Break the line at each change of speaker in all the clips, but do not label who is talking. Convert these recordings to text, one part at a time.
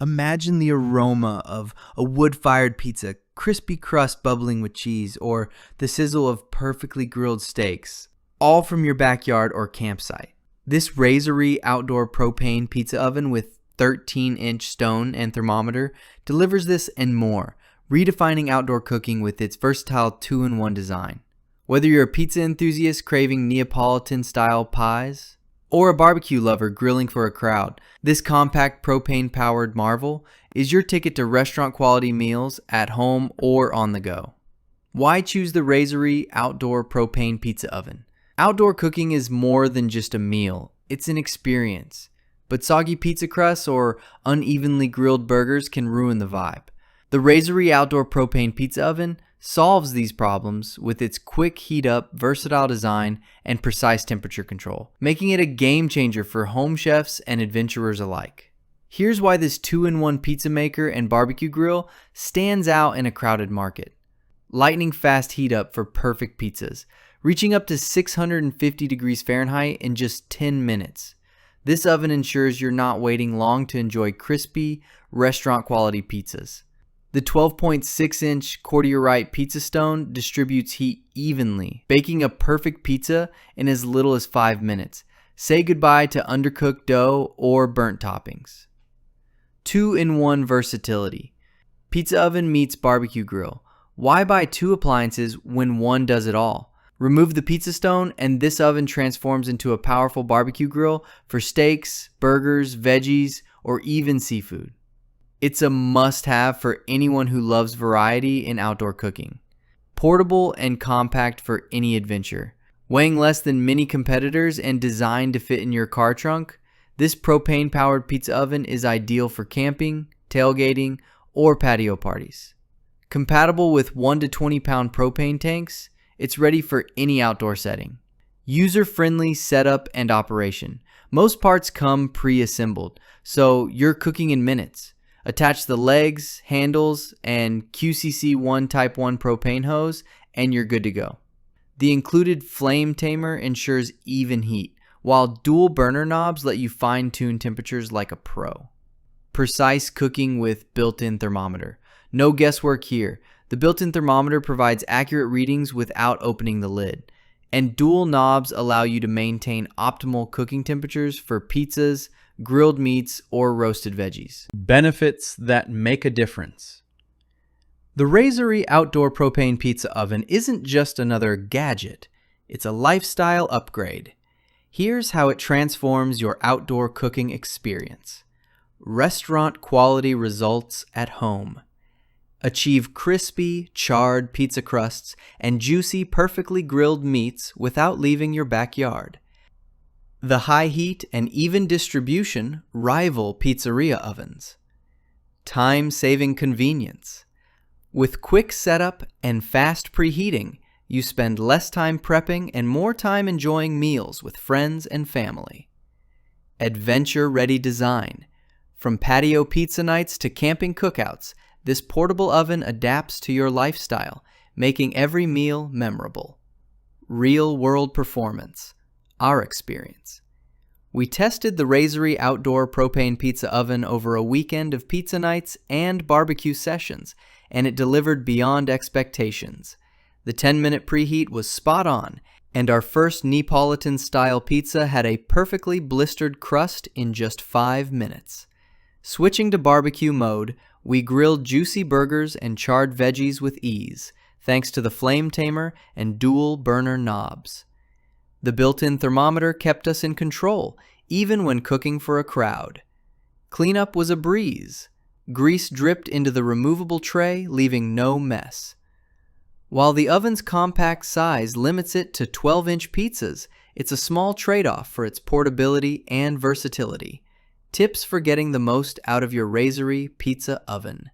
Imagine the aroma of a wood-fired pizza, crispy crust bubbling with cheese, or the sizzle of perfectly grilled steaks, all from your backyard or campsite. This Razorri outdoor propane pizza oven with 13-inch stone and thermometer delivers this and more, redefining outdoor cooking with its versatile 2-in-1 design. Whether you're a pizza enthusiast craving Neapolitan-style pies, or a barbecue lover grilling for a crowd, this compact propane-powered marvel is your ticket to restaurant-quality meals at home or on the go. Why choose the Razorri outdoor propane pizza oven? Outdoor cooking is more than just a meal, it's an experience. But soggy pizza crusts or unevenly grilled burgers can ruin the vibe. The Razorri outdoor propane pizza oven solves these problems with its quick heat up, versatile design, and precise temperature control, making it a game changer for home chefs and adventurers alike. Here's why this 2-in-1 pizza maker and barbecue grill stands out in a crowded market. Lightning fast heat up for perfect pizzas, reaching up to 650 degrees Fahrenheit in just 10 minutes. This oven ensures you're not waiting long to enjoy crispy, restaurant quality pizzas. The 12.6-inch cordierite pizza stone distributes heat evenly, baking a perfect pizza in as little as 5 minutes. Say goodbye to undercooked dough or burnt toppings. 2-in-1 versatility. Pizza oven meets barbecue grill. Why buy 2 appliances when one does it all? Remove the pizza stone and this oven transforms into a powerful barbecue grill for steaks, burgers, veggies, or even seafood. It's a must-have for anyone who loves variety in outdoor cooking. Portable and compact for any adventure. Weighing less than many competitors and designed to fit in your car trunk, this propane-powered pizza oven is ideal for camping, tailgating, or patio parties. Compatible with 1 to 20 pound propane tanks, it's ready for any outdoor setting. User-friendly setup and operation. Most parts come pre-assembled, so you're cooking in minutes. Attach the legs, handles, and QCC1 Type 1 propane hose, and you're good to go. The included flame tamer ensures even heat, while dual burner knobs let you fine-tune temperatures like a pro. Precise cooking with built-in thermometer. No guesswork here. The built-in thermometer provides accurate readings without opening the lid, and dual knobs allow you to maintain optimal cooking temperatures for pizzas, grilled meats, or roasted veggies.
Benefits that make a difference. The Razorri outdoor propane pizza oven isn't just another gadget, it's a lifestyle upgrade. Here's how it transforms your outdoor cooking experience. Restaurant quality results at home. Achieve crispy, charred pizza crusts and juicy, perfectly grilled meats without leaving your backyard. The high heat and even distribution rival pizzeria ovens. Time-saving convenience. With quick setup and fast preheating, you spend less time prepping and more time enjoying meals with friends and family. Adventure-ready design. From patio pizza nights to camping cookouts, this portable oven adapts to your lifestyle, making every meal memorable. Real-world performance. Our experience. We tested the Razorri outdoor propane pizza oven over a weekend of pizza nights and barbecue sessions, and it delivered beyond expectations. The 10-minute preheat was spot on, and our first Neapolitan-style pizza had a perfectly blistered crust in just 5 minutes. Switching to barbecue mode, we grilled juicy burgers and charred veggies with ease, thanks to the flame tamer and dual burner knobs. The built-in thermometer kept us in control, even when cooking for a crowd. Cleanup was a breeze. Grease dripped into the removable tray, leaving no mess. While the oven's compact size limits it to 12-inch pizzas, it's a small trade-off for its portability and versatility. Tips for getting the most out of your Razorri pizza oven.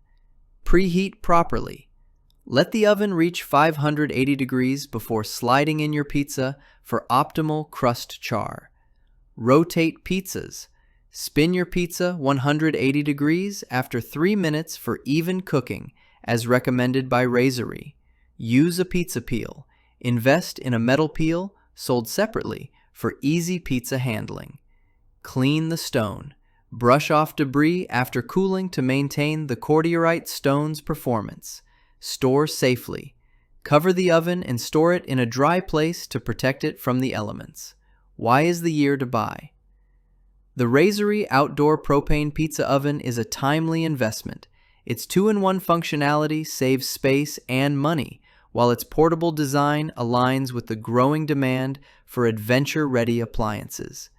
Preheat properly. Let the oven reach 580 degrees before sliding in your pizza for optimal crust char. Rotate pizzas. Spin your pizza 180 degrees after 3 minutes for even cooking, as recommended by Razorri. Use a pizza peel. Invest in a metal peel sold separately for easy pizza handling. Clean the stone. Brush off debris after cooling to maintain the cordierite stone's performance. Store safely. Cover the oven and store it in a dry place to protect it from the elements. Why is the year to buy? The Razorri outdoor propane pizza oven is a timely investment. Its 2-in-1 functionality saves space and money, while its portable design aligns with the growing demand for adventure-ready appliances.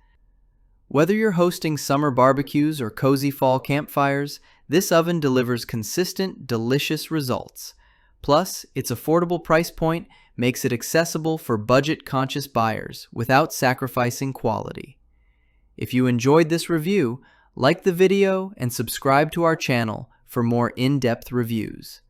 Whether you're hosting summer barbecues or cozy fall campfires, this oven delivers consistent, delicious results. Plus, its affordable price point makes it accessible for budget-conscious buyers without sacrificing quality. If you enjoyed this review, like the video and subscribe to our channel for more in-depth reviews.